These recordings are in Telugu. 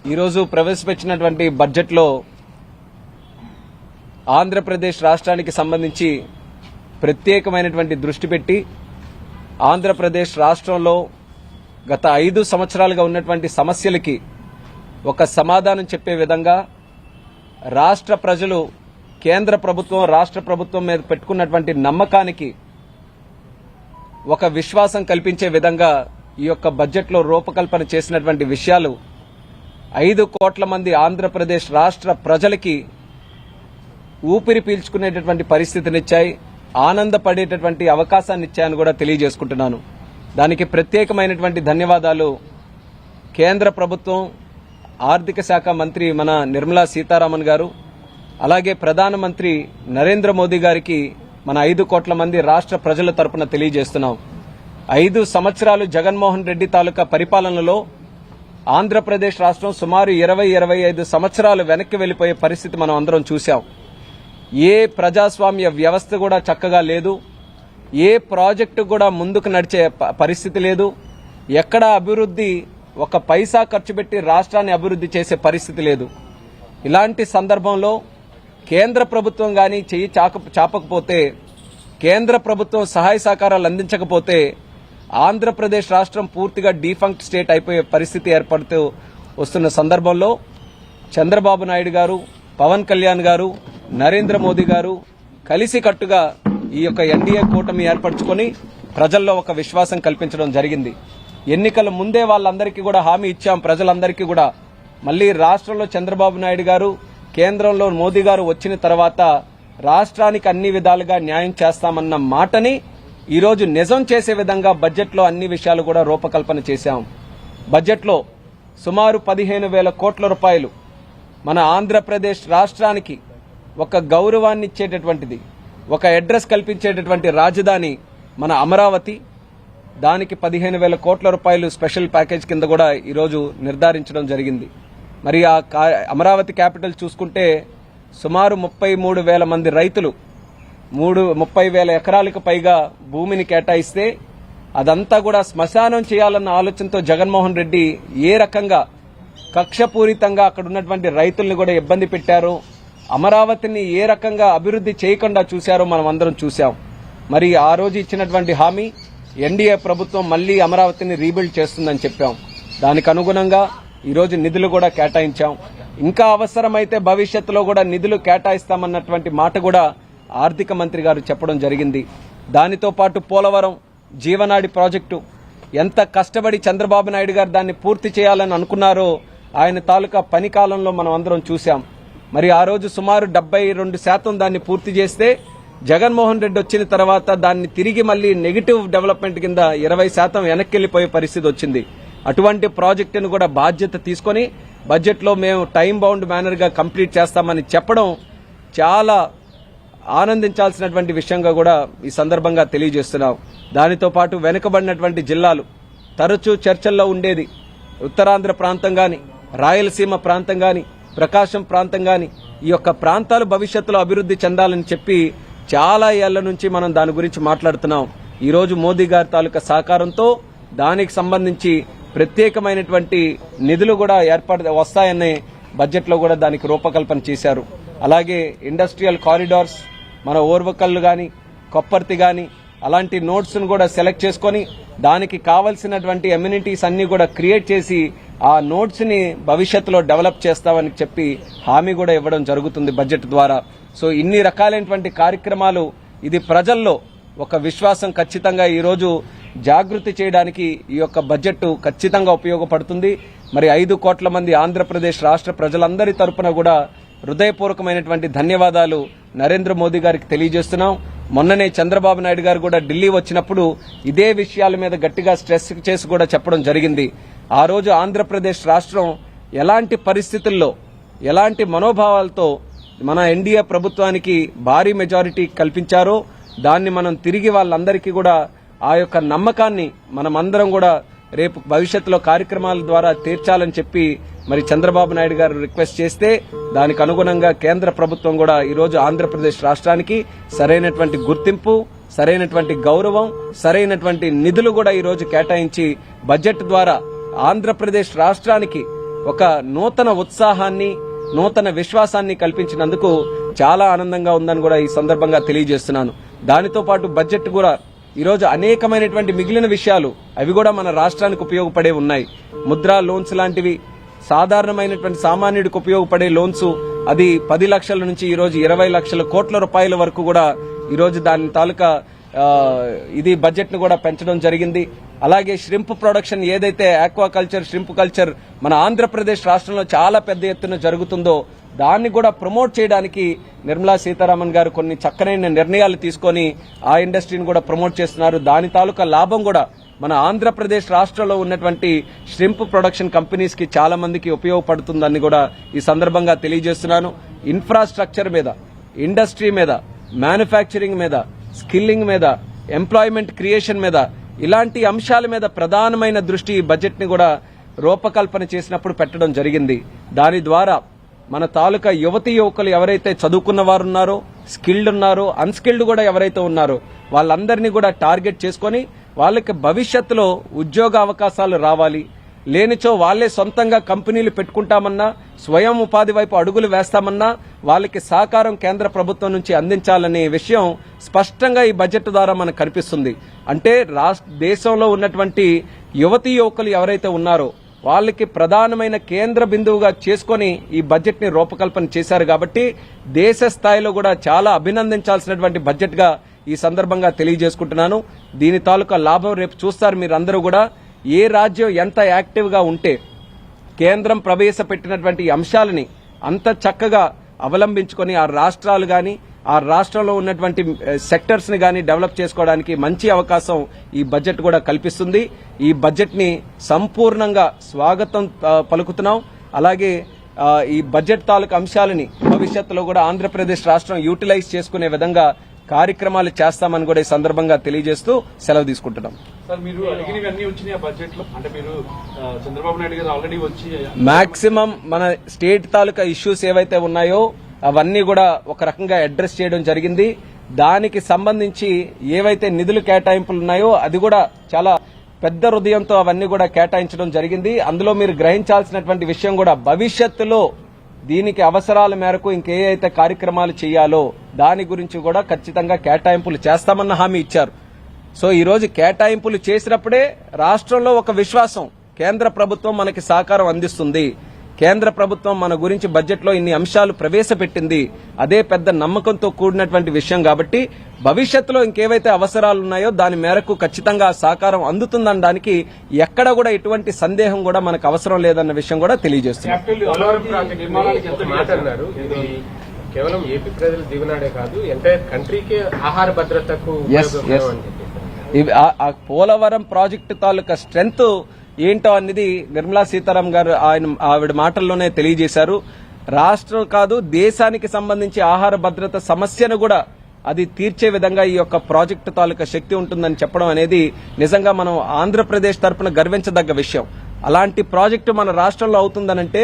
ఈరోజు ప్రవేశపెట్టినటువంటి బడ్జెట్లో ఆంధ్రప్రదేశ్ రాష్ట్రానికి సంబంధించి ప్రత్యేకమైనటువంటి దృష్టి పెట్టి ఆంధ్రప్రదేశ్ రాష్ట్రంలో గత 5 సంవత్సరాలుగా ఉన్నటువంటి సమస్యలకి ఒక సమాధానం చెప్పే విధంగా రాష్ట్ర ప్రజలు కేంద్ర ప్రభుత్వం రాష్ట్ర ప్రభుత్వం మీద పెట్టుకున్నటువంటి నమ్మకానికి ఒక విశ్వాసం కల్పించే విధంగా ఈ యొక్క బడ్జెట్లో రూపకల్పన చేసినటువంటి విషయాలు 5 కోట్ల మంది ఆంధ్రప్రదేశ్ రాష్ట్ర ప్రజలకి ఊపిరి పీల్చుకునేటటువంటి పరిస్థితినిచ్చాయి, ఆనందపడేటటువంటి అవకాశాన్ని ఇచ్చాయని కూడా తెలియజేసుకుంటున్నాను. దానికి ప్రత్యేకమైనటువంటి ధన్యవాదాలు కేంద్ర ప్రభుత్వం ఆర్థిక శాఖ మంత్రి మన నిర్మలా సీతారామన్ గారు, అలాగే ప్రధానమంత్రి నరేంద్ర మోదీ గారికి మన 5 కోట్ల మంది రాష్ట్ర ప్రజల తరపున తెలియజేస్తున్నాం. 5 సంవత్సరాలు జగన్మోహన్ రెడ్డి తాలూకా పరిపాలనలో ఆంధ్రప్రదేశ్ రాష్ట్రం సుమారు 20-25 సంవత్సరాలు వెనక్కి వెళ్లిపోయే పరిస్థితి మనం అందరం చూశాం. ఏ ప్రజాస్వామ్య వ్యవస్థ కూడా చక్కగా లేదు, ఏ ప్రాజెక్టు కూడా ముందుకు నడిచే పరిస్థితి లేదు, ఎక్కడా అభివృద్ధి ఒక పైసా ఖర్చు పెట్టి రాష్ట్రాన్ని అభివృద్ధి చేసే పరిస్థితి లేదు. ఇలాంటి సందర్భంలో కేంద్ర ప్రభుత్వం గాని చెయ్యి చాపకపోతే, కేంద్ర ప్రభుత్వం సహాయ సహకారాలు అందించకపోతే ఆంధ్రప్రదేశ్ రాష్ట్రం పూర్తిగా డీఫంక్ట్ స్టేట్ అయిపోయే పరిస్థితి ఏర్పడుతూ వస్తున్న సందర్భంలో చంద్రబాబు నాయుడు గారు, పవన్ కళ్యాణ్ గారు, నరేంద్ర మోదీ గారు కలిసికట్టుగా ఈ యొక్క ఎన్డీఏ కూటమి ఏర్పరచుకొని ప్రజల్లో ఒక విశ్వాసం కల్పించడం జరిగింది. ఎన్నికల ముందే వాళ్ళందరికీ కూడా హామీ ఇచ్చాం, ప్రజలందరికీ కూడా మళ్లీ రాష్ట్రంలో చంద్రబాబు నాయుడు గారు, కేంద్రంలో మోదీ గారు వచ్చిన తర్వాత రాష్ట్రానికి అన్ని విధాలుగా న్యాయం చేస్తామన్న మాటని ఈరోజు నిజం చేసే విధంగా బడ్జెట్లో అన్ని విషయాలు కూడా రూపకల్పన చేశాం. బడ్జెట్లో సుమారు 15,000 కోట్ల రూపాయలు మన ఆంధ్రప్రదేశ్ రాష్ట్రానికి ఒక గౌరవాన్ని ఇచ్చేటటువంటిది, ఒక అడ్రస్ కల్పించేటటువంటి రాజధాని మన అమరావతి. దానికి 15,000 కోట్ల రూపాయలు స్పెషల్ ప్యాకేజ్ కింద కూడా ఈరోజు నిర్ధారించడం జరిగింది. మరి ఆ అమరావతి క్యాపిటల్ చూసుకుంటే సుమారు 33,000 మంది రైతులు 30,000 ఎకరాలకు పైగా భూమిని కేటాయిస్తే అదంతా కూడా శ్మశానం చేయాలన్న ఆలోచనతో జగన్మోహన్ రెడ్డి ఏ రకంగా కక్షపూరితంగా అక్కడ ఉన్నటువంటి రైతుల్ని కూడా ఇబ్బంది పెట్టారో, అమరావతిని ఏ రకంగా అభివృద్ధి చేయకుండా చూశారో మనం అందరం చూశాం. మరి ఆ రోజు ఇచ్చినటువంటి హామీ ఎన్డీఏ ప్రభుత్వం మళ్లీ అమరావతిని రీబిల్డ్ చేస్తుందని చెప్పాం. దానికి అనుగుణంగా ఈరోజు నిధులు కూడా కేటాయించాం. ఇంకా అవసరమైతే భవిష్యత్తులో కూడా నిధులు కేటాయిస్తామన్నటువంటి మాట కూడా ఆర్థిక మంత్రి గారు చెప్పడం జరిగింది. దానితో పాటు పోలవరం జీవనాడి ప్రాజెక్టు ఎంత కష్టపడి చంద్రబాబు నాయుడు గారు దాన్ని పూర్తి చేయాలని అనుకున్నారో ఆయన తాలూకా పని కాలంలో మనం అందరం చూశాం. మరి ఆ రోజు సుమారు 72% దాన్ని పూర్తి చేస్తే జగన్మోహన్ రెడ్డి వచ్చిన తర్వాత దాన్ని తిరిగి మళ్లీ నెగిటివ్ డెవలప్మెంట్ కింద 20% వెనక్కి వెళ్లిపోయే పరిస్థితి వచ్చింది. అటువంటి ప్రాజెక్టును కూడా బాధ్యత తీసుకుని బడ్జెట్లో మేము టైం బౌండ్ మేనర్ గా కంప్లీట్ చేస్తామని చెప్పడం చాలా ఆనందించాల్సినటువంటి విషయంగా కూడా ఈ సందర్భంగా తెలియజేస్తున్నాం. దానితో పాటు వెనుకబడినటువంటి జిల్లాలు తరచూ చర్చల్లో ఉండేది. ఉత్తరాంధ్ర ప్రాంతం గాని, రాయలసీమ ప్రాంతం గాని, ప్రకాశం ప్రాంతం గాని, ఈ యొక్క ప్రాంతాలు భవిష్యత్తులో అభివృద్ధి చెందాలని చెప్పి చాలా ఏళ్ల నుంచి మనం దాని గురించి మాట్లాడుతున్నాం. ఈ రోజు మోదీ గారి తాలూకా సహకారంతో దానికి సంబంధించి ప్రత్యేకమైనటువంటి నిధులు కూడా వస్తాయని బడ్జెట్లో కూడా దానికి రూపకల్పన చేశారు. అలాగే ఇండస్ట్రియల్ కారిడార్స్, మన ఓర్వకల్లు గాని, కొప్పర్తి గాని అలాంటి నోట్స్ ను కూడా సెలెక్ట్ చేసుకుని దానికి కావలసినటువంటి ఎమ్యూనిటీస్ అన్ని కూడా క్రియేట్ చేసి ఆ నోట్స్ ని భవిష్యత్తులో డెవలప్ చేస్తామని చెప్పి హామీ కూడా ఇవ్వడం జరుగుతుంది బడ్జెట్ ద్వారా. సో ఇన్ని రకాలైనటువంటి కార్యక్రమాలు ఇది ప్రజల్లో ఒక విశ్వాసం ఖచ్చితంగా ఈ రోజు జాగృతి చేయడానికి ఈ యొక్క బడ్జెట్ ఖచ్చితంగా ఉపయోగపడుతుంది. మరి 5 కోట్ల మంది ఆంధ్రప్రదేశ్ రాష్ట్ర ప్రజలందరి తరపున కూడా హృదయపూర్వకమైనటువంటి ధన్యవాదాలు నరేంద్ర మోదీ గారికి తెలియజేస్తున్నాం. మొన్ననే చంద్రబాబు నాయుడు గారు కూడా ఢిల్లీ వచ్చినప్పుడు ఇదే విషయాల మీద గట్టిగా స్ట్రెస్ చేసి కూడా చెప్పడం జరిగింది. ఆ రోజు ఆంధ్రప్రదేశ్ రాష్ట్రం ఎలాంటి పరిస్థితుల్లో, ఎలాంటి మనోభావాలతో మన ఎన్డీఏ ప్రభుత్వానికి భారీ మెజారిటీ కల్పించారో దాన్ని మనం తిరిగి వాళ్ళందరికీ కూడా ఆ యొక్క నమ్మకాన్ని మనమందరం కూడా రేపు భవిష్యత్తులో కార్యక్రమాల ద్వారా తీర్చాలని చెప్పి మరి చంద్రబాబు నాయుడు గారు రిక్వెస్ట్ చేస్తే దానికి అనుగుణంగా కేంద్ర ప్రభుత్వం కూడా ఈరోజు ఆంధ్రప్రదేశ్ రాష్ట్రానికి సరైనటువంటి గుర్తింపు, సరైనటువంటి గౌరవం, సరైనటువంటి నిధులు కూడా ఈరోజు కేటాయించి బడ్జెట్ ద్వారా ఆంధ్రప్రదేశ్ రాష్ట్రానికి ఒక నూతన ఉత్సాహాన్ని, నూతన విశ్వాసాన్ని కల్పించినందుకు చాలా ఆనందంగా ఉందని కూడా ఈ సందర్భంగా తెలియజేస్తున్నాను. దానితో పాటు బడ్జెట్ కూడా ఈరోజు అనేకమైనటువంటి మిగిలిన విషయాలు అవి కూడా మన రాష్ట్రానికి ఉపయోగపడే ఉన్నాయి. ముద్రా లోన్స్ లాంటివి, సాధారణమైనటువంటి సామాన్యుడికి ఉపయోగపడే లోన్స్, అది 10 లక్షల నుంచి ఈరోజు 20 లక్షల కోట్ల రూపాయల వరకు కూడా ఈరోజు దాని తాలూకా ఇది బడ్జెట్ ను కూడా పెంచడం జరిగింది. అలాగే ష్రింప్ ప్రొడక్షన్ ఏదైతే ఆక్వాకల్చర్, ష్రింప్ కల్చర్ మన ఆంధ్రప్రదేశ్ రాష్ట్రంలో చాలా పెద్ద ఎత్తున జరుగుతుందో దాన్ని కూడా ప్రమోట్ చేయడానికి నిర్మలా సీతారామన్ గారు కొన్ని చక్కనైన నిర్ణయాలు తీసుకొని ఆ ఇండస్ట్రీని కూడా ప్రమోట్ చేస్తున్నారు. దాని తాలూకా లాభం కూడా మన ఆంధ్రప్రదేశ్ రాష్ట్రంలో ఉన్నటువంటి ష్రింప్ ప్రొడక్షన్ కంపెనీస్ కి చాలా మందికి ఉపయోగపడుతుందని కూడా ఈ సందర్భంగా తెలియజేస్తున్నాను. ఇన్ఫ్రాస్ట్రక్చర్ మీద, ఇండస్ట్రీ మీద, మ్యానుఫ్యాక్చరింగ్ మీద, స్కిల్లింగ్ మీద, ఎంప్లాయ్మెంట్ క్రియేషన్ మీద, ఇలాంటి అంశాల మీద ప్రధానమైన దృష్టి ఈ బడ్జెట్ ని కూడా రూపకల్పన చేసినప్పుడు పెట్టడం జరిగింది. దాని ద్వారా మన తాలూకా యువతీ యువకులు ఎవరైతే చదువుకున్న వారు ఉన్నారో, స్కిల్డ్ ఉన్నారో, అన్స్కిల్డ్ కూడా ఎవరైతే ఉన్నారో వాళ్ళందరినీ కూడా టార్గెట్ చేసుకుని వాళ్ళకి భవిష్యత్తులో ఉద్యోగ అవకాశాలు రావాలి, లేనిచో వాళ్లే సొంతంగా కంపెనీలు పెట్టుకుంటామన్నా, స్వయం ఉపాధి వైపు అడుగులు వేస్తామన్నా వాళ్ళకి సహకారం కేంద్ర ప్రభుత్వం నుంచి అందించాలనే విషయం స్పష్టంగా ఈ బడ్జెట్ ద్వారా మనకు కనిపిస్తుంది. అంటే దేశంలో ఉన్నటువంటి యువతీ యువకులు ఎవరైతే ఉన్నారో వాళ్ళకి ప్రధానమైన కేంద్ర బిందువుగా చేసుకుని ఈ బడ్జెట్ ని రూపకల్పన చేశారు. కాబట్టి దేశ స్థాయిలో కూడా చాలా అభినందించాల్సినటువంటి బడ్జెట్ గా ఈ సందర్భంగా తెలియజేసుకుంటున్నాను. దీని తాలూకా లాభం రేపు చూస్తారు మీరందరూ కూడా. ఏ రాజ్యం ఎంత యాక్టివ్ గా ఉంటే కేంద్రం ప్రవేశపెట్టినటువంటి అంశాలని అంత చక్కగా అవలంబించుకొని ఆ రాష్ట్రాలు గాని, ఆ రాష్ట్రంలో ఉన్నటువంటి సెక్టర్స్ ని గాని డెవలప్ చేసుకోవడానికి మంచి అవకాశం ఈ బడ్జెట్ కూడా కల్పిస్తుంది. ఈ బడ్జెట్ ని సంపూర్ణంగా స్వాగతం పలుకుతున్నాం. అలాగే ఈ బడ్జెట్ తాలూకు అంశాలని భవిష్యత్తులో కూడా ఆంధ్రప్రదేశ్ రాష్ట్రం యూటిలైజ్ చేసుకునే విధంగా కార్యక్రమాలు చేస్తామని కూడా ఈ సందర్భంగా తెలియజేస్తూ సెలవు తీసుకుంటున్నాం. మాక్సిమం మన స్టేట్ తాలూకా ఇష్యూస్ ఏవైతే ఉన్నాయో అవన్నీ కూడా ఒక రకంగా అడ్రస్ చేయడం జరిగింది. దానికి సంబంధించి ఏవైతే నిధులు కేటాయింపులు ఉన్నాయో అది కూడా చాలా పెద్ద హృదయంతో అవన్నీ కూడా కేటాయించడం జరిగింది. అందులో మీరు గ్రహించాల్సినటువంటి విషయం కూడా భవిష్యత్తులో దీనికి అవసరాల మేరకు ఇంకే అయితే కార్యక్రమాలు చేయాలో దాని గురించి కూడా ఖచ్చితంగా కేటాయింపులు చేస్తామన్న హామీ ఇచ్చారు. సో ఈ రోజు కేటాయింపులు చేసినప్పుడే రాష్ట్రంలో ఒక విశ్వాసం, కేంద్ర ప్రభుత్వం మనకి సహకారం అందిస్తుంది, కేంద్ర ప్రభుత్వం మన గురించి బడ్జెట్ లో ఇన్ని అంశాలు ప్రవేశపెట్టింది, అదే పెద్ద నమ్మకంతో కూడినటువంటి విషయం. కాబట్టి భవిష్యత్తులో ఇంకేవైతే అవసరాలు ఉన్నాయో దాని మేరకు ఖచ్చితంగా సహకారం అందుతుందనడానికి ఎక్కడ కూడా ఎటువంటి సందేహం కూడా మనకు అవసరం లేదన్న విషయం కూడా తెలియజేస్తున్నారు. కేవలం ఏపీ ప్రజల జీవనాడే కాదు, ఎంటైర్ కంట్రీకి ఆహార భద్రతకు పోలవరం ప్రాజెక్టు తాలూకా స్ట్రెంగ్త్ ఏంటో అనేది నిర్మలా సీతారామన్ గారు ఆవిడ మాటల్లోనే తెలియజేశారు. రాష్ట్రం కాదు దేశానికి సంబంధించి ఆహార భద్రత సమస్యను కూడా అది తీర్చే విధంగా ఈ యొక్క ప్రాజెక్టు తాలూకా శక్తి ఉంటుందని చెప్పడం అనేది నిజంగా మనం ఆంధ్రప్రదేశ్ తరఫున గర్వించదగ్గ విషయం. అలాంటి ప్రాజెక్టు మన రాష్ట్రంలో అవుతుందనంటే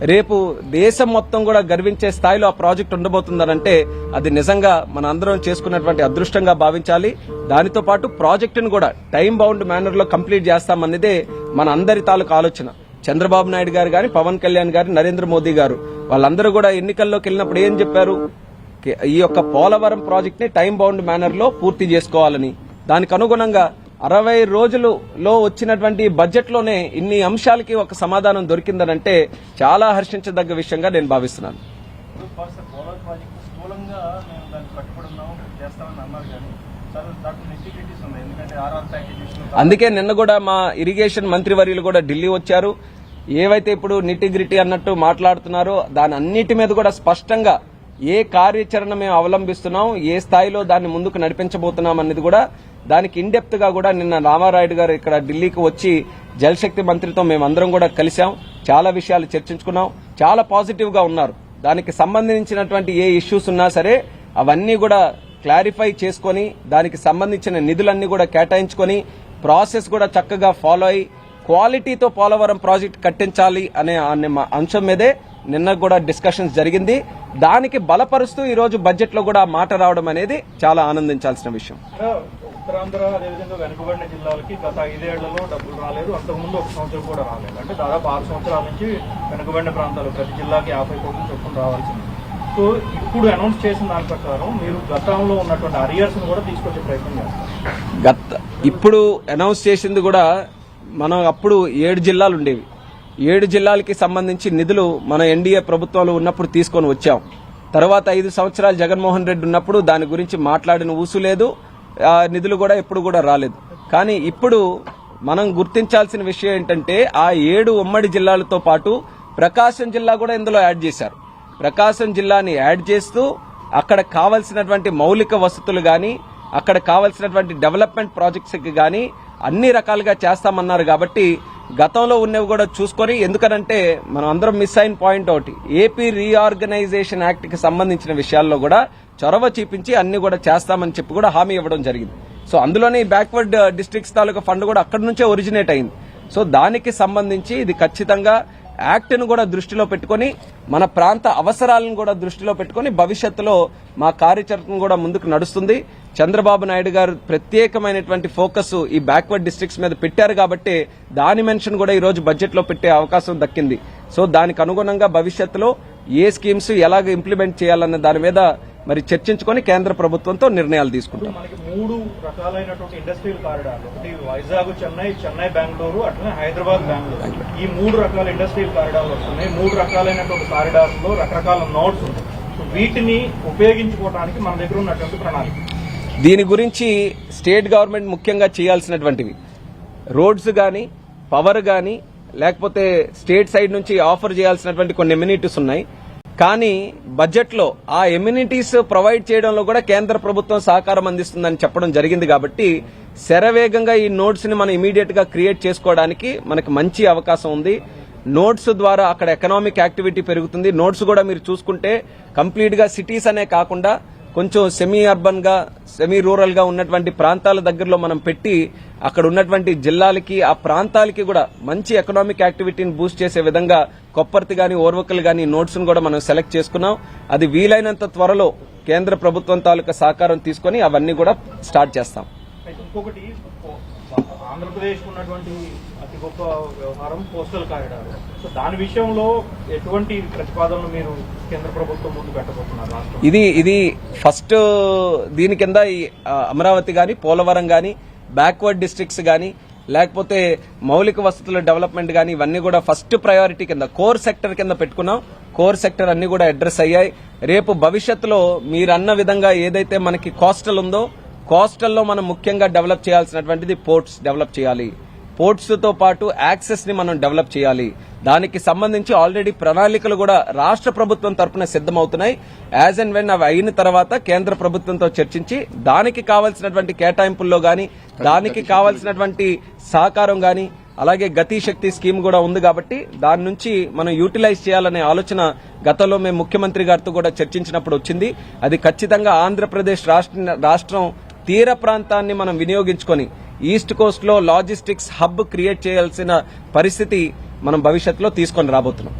రేపు దేశం మొత్తం కూడా గర్వించే స్థాయిలో ఆ ప్రాజెక్టు ఉండబోతుందనంటే అది నిజంగా మన అందరం చేసుకున్నటువంటి అదృష్టంగా భావించాలి. దానితో పాటు ప్రాజెక్టును కూడా టైం బౌండ్ మేనర్ లో కంప్లీట్ చేస్తామన్నదే మన అందరి తాలూకు ఆలోచన. చంద్రబాబు నాయుడు గారు గాని, పవన్ కళ్యాణ్ గారు, నరేంద్ర మోదీ గారు వాళ్ళందరూ కూడా ఎన్నికల్లోకి వెళ్ళినప్పుడు ఏం చెప్పారు, ఈ యొక్క పోలవరం ప్రాజెక్ట్ ని టైం బౌండ్ మేనర్ లో పూర్తి చేసుకోవాలని. దానికి అనుగుణంగా 60 రోజులలో వచ్చినటువంటి బడ్జెట్ లోనే ఇన్ని అంశాలకి ఒక సమాధానం దొరికిందనంటే చాలా హర్షించదగ్గ విషయంగా నేను భావిస్తున్నాను. అందుకే నిన్న కూడా మా ఇరిగేషన్ మంత్రివర్యులు కూడా ఢిల్లీ వచ్చారు. ఏవైతే ఇప్పుడు నిటిగ్రిటీ అన్నట్టు మాట్లాడుతున్నారో దాని అన్నిటి మీద కూడా స్పష్టంగా ఏ కార్యాచరణ మేము అవలంబిస్తున్నాం, ఏ స్థాయిలో దాన్ని ముందుకు నడిపించబోతున్నాం అనేది కూడా దానికి ఇన్డెప్త్ గా కూడా నిన్న రామారాయుడు గారు ఇక్కడ ఢిల్లీకి వచ్చి జలశక్తి మంత్రితో మేమందరం కూడా కలిశాం. చాలా విషయాలు చర్చించుకున్నాం. చాలా పాజిటివ్ గా ఉన్నారు. దానికి సంబంధించినటువంటి ఏ ఇష్యూస్ ఉన్నా సరే అవన్నీ కూడా క్లారిఫై చేసుకుని దానికి సంబంధించిన నిధులన్నీ కూడా కేటాయించుకుని ప్రాసెస్ కూడా చక్కగా ఫాలో అయ్యి క్వాలిటీతో పోలవరం ప్రాజెక్ట్ కట్టించాలి అనే అంశం మీదే నిన్న కూడా డిస్కషన్స్ జరిగింది. దానికి బలపరుస్తూ ఈ రోజు బడ్జెట్ లో కూడా మాట రావడం అనేది చాలా ఆనందించాల్సిన విషయం. ఉత్తరాంధ్ర అదేవిధంగా వెనుకబడిన జిల్లాలకి గత 5 ఏళ్లలో డబ్బులు రాలేదు, అంతకుముందు 1 సంవత్సరం కూడా రాలేదు. అంటే దాదాపు 6 సంవత్సరాల నుంచి వెనుకబడిన ప్రాంతాలు ప్రతి జిల్లాకి 50 కోట్లు చొప్పున రావాల్సింది. సో ఇప్పుడు అనౌన్స్ చేసిన దాని ప్రకారం మీరు గతంలో ఉన్నటువంటి అరియర్స్ ను కూడా తీసుకొచ్చే ప్రయత్నం చేస్తారు. ఇప్పుడు అనౌన్స్ చేసింది కూడా మనం అప్పుడు 7 జిల్లాలు ఉండేవి. 7 జిల్లాలకి సంబంధించి నిధులు మన ఎన్డీఏ ప్రభుత్వంలో ఉన్నప్పుడు తీసుకొని వచ్చాం. తర్వాత 5 సంవత్సరాలు జగన్మోహన్ రెడ్డి ఉన్నప్పుడు దాని గురించి మాట్లాడిన ఊసు లేదు, నిధులు కూడా ఎప్పుడు కూడా రాలేదు. కానీ ఇప్పుడు మనం గుర్తించాల్సిన విషయం ఏంటంటే ఆ 7 ఉమ్మడి జిల్లాలతో పాటు ప్రకాశం జిల్లా కూడా ఇందులో యాడ్ చేశారు. ప్రకాశం జిల్లాని యాడ్ చేస్తూ అక్కడ కావలసినటువంటి మౌలిక వసతులు గాని, అక్కడ కావలసినటువంటి డెవలప్మెంట్ ప్రాజెక్ట్స్ కి గాని అన్ని రకాలుగా చేస్తామన్నారు. కాబట్టి గతంలో ఉన్నవి కూడా చూసుకొని, ఎందుకనంటే మనం అందరం మిస్ అయిన పాయింట్ ఒకటి, ఏపీ రీఆర్గనైజేషన్ యాక్ట్ కి సంబంధించిన విషయాల్లో కూడా చొరవ చూపించి అన్ని కూడా చేస్తామని చెప్పి కూడా హామీ ఇవ్వడం జరిగింది. సో అందులోనే బ్యాక్వర్డ్ డిస్ట్రిక్ట్స్ తాలూకా ఫండ్ కూడా అక్కడి నుంచే ఒరిజినేట్ అయింది. సో దానికి సంబంధించి ఇది ఖచ్చితంగా యాక్ట్ ను కూడా దృష్టిలో పెట్టుకుని, మన ప్రాంత అవసరాలను కూడా దృష్టిలో పెట్టుకుని భవిష్యత్తులో మా కార్యాచరణ కూడా ముందుకు నడుస్తుంది. చంద్రబాబు నాయుడు గారు ప్రత్యేకమైనటువంటి ఫోకస్ ఈ బ్యాక్వర్డ్ డిస్ట్రిక్ట్స్ మీద పెట్టారు కాబట్టి దాని మెన్షన్ కూడా ఈ రోజు బడ్జెట్ లో పెట్టే అవకాశం దక్కింది. సో దానికి అనుగుణంగా భవిష్యత్తులో ఏ స్కీమ్స్ ఎలాగ ఇంప్లిమెంట్ చేయాలన్న దాని మీద మరి చర్చించుకొని కేంద్ర ప్రభుత్వంతో నిర్ణయాలు తీసుకుంటాం. మనకి 3 రకాలైనటువంటి ఇండస్ట్రియల్ కారిడార్లు, ఒకటి వైజాగ్ చెన్నై, చెన్నై బెంగళూరు, అట్లనే హైదరాబాద్ బెంగళూరు, ఈ 3 రకాల ఇండస్ట్రియల్ కారిడార్లు వస్తున్నాయి. 3 రకాలైనటువంటి కారిడార్స్ లో రకరకాల నోడ్స్ ఉన్నాయి. వీటిని ఉపయోగించుకోవడానికి మన దగ్గర ఉన్నటువంటి ప్రణాళిక. దీని గురించి స్టేట్ గవర్నమెంట్ ముఖ్యంగా చేయాల్సినటువంటివి రోడ్స్ గాని, పవర్ గాని, లేకపోతే స్టేట్ సైడ్ నుంచి ఆఫర్ చేయాల్సినటువంటి కొన్ని ఎమ్యూనిటీస్ ఉన్నాయి. కానీ బడ్జెట్ లో ఆ ఎమ్యూనిటీస్ ప్రొవైడ్ చేయడంలో కూడా కేంద్ర ప్రభుత్వం సహకారం అందిస్తుందని చెప్పడం జరిగింది. కాబట్టి శరవేగంగా ఈ నోడ్స్ ని మనం ఇమీడియట్ గా క్రియేట్ చేసుకోవడానికి మనకు మంచి అవకాశం ఉంది. నోడ్స్ ద్వారా అక్కడ ఎకనామిక్ యాక్టివిటీ పెరుగుతుంది. నోడ్స్ కూడా మీరు చూసుకుంటే కంప్లీట్ గా సిటీస్ అనే కాకుండా కొంచెం సెమీ అర్బన్ గా, సెమీ రూరల్ గా ఉన్నటువంటి ప్రాంతాల దగ్గరలో మనం పెట్టి అక్కడ ఉన్నటువంటి జిల్లాలకి, ఆ ప్రాంతాలకి కూడా మంచి ఎకనామిక్ యాక్టివిటీని బూస్ట్ చేసే విధంగా కొప్పర్తి గాని, ఓర్వకల్ గాని నోట్స్ ను కూడా మనం సెలెక్ట్ చేసుకున్నాం. అది వీలైనంత త్వరలో కేంద్ర ప్రభుత్వం తాలూకా సహకారం తీసుకుని అవన్నీ కూడా స్టార్ట్ చేస్తాం. ఇంకొకటి, ఆంధ్రప్రదేశ్ ఉన్నటువంటి అతి గొప్ప వ్యవహారం కోస్టల్ కారిడార్. సో దాని విషయంలో ఎటువంటి ప్రతిపాదనలు మీరు కేంద్ర ప్రభుత్వం ముందు పెట్టబోతున్నారు? ఇది ఫస్ట్ దీని కింద ఈ అమరావతి గాని, పోలవరం గాని, బ్యాక్వర్డ్ డిస్ట్రిక్ట్స్ గాని, లేకపోతే మౌలిక వసతుల డెవలప్మెంట్ గాని ఇవన్నీ కూడా ఫస్ట్ ప్రయారిటీ కింద కోర్ సెక్టర్ కింద పెట్టుకున్నాం. కోర్ సెక్టర్ అన్ని కూడా అడ్రస్ అయ్యాయి. రేపు భవిష్యత్తులో మీరన్న విధంగా ఏదైతే మనకి కోస్టల్ ఉందో, కోస్టల్లో మనం ముఖ్యంగా డెవలప్ చేయాల్సినటువంటిది పోర్ట్స్ డెవలప్ చేయాలి. పోర్ట్స్ తో పాటు యాక్సెస్ ని మనం డెవలప్ చేయాలి. దానికి సంబంధించి ఆల్రెడీ ప్రణాళికలు కూడా రాష్ట్ర ప్రభుత్వం తరపున సిద్దమవుతున్నాయి. యాజ్ అండ్ వెన్ అవి అయిన తర్వాత కేంద్ర ప్రభుత్వంతో చర్చించి దానికి కావాల్సినటువంటి కేటాయింపుల్లో గాని, దానికి కావాల్సినటువంటి సహకారం గాని, అలాగే గతి శక్తి స్కీమ్ కూడా ఉంది. కాబట్టి దాని నుంచి మనం యూటిలైజ్ చేయాలనే ఆలోచన గతంలో మేము ముఖ్యమంత్రి గారితో కూడా చర్చించినప్పుడు వచ్చింది. అది ఖచ్చితంగా ఆంధ్రప్రదేశ్ రాష్ట్రం తీర ప్రాంతాన్ని మనం వినియోగించుకొని ఈస్ట్ కోస్ట్ లో లాజిస్టిక్స్ హబ్ క్రియేట్ చేయాల్సిన పరిస్థితి మనం భవిష్యత్తులో తీసుకొని రాబోతున్నాం.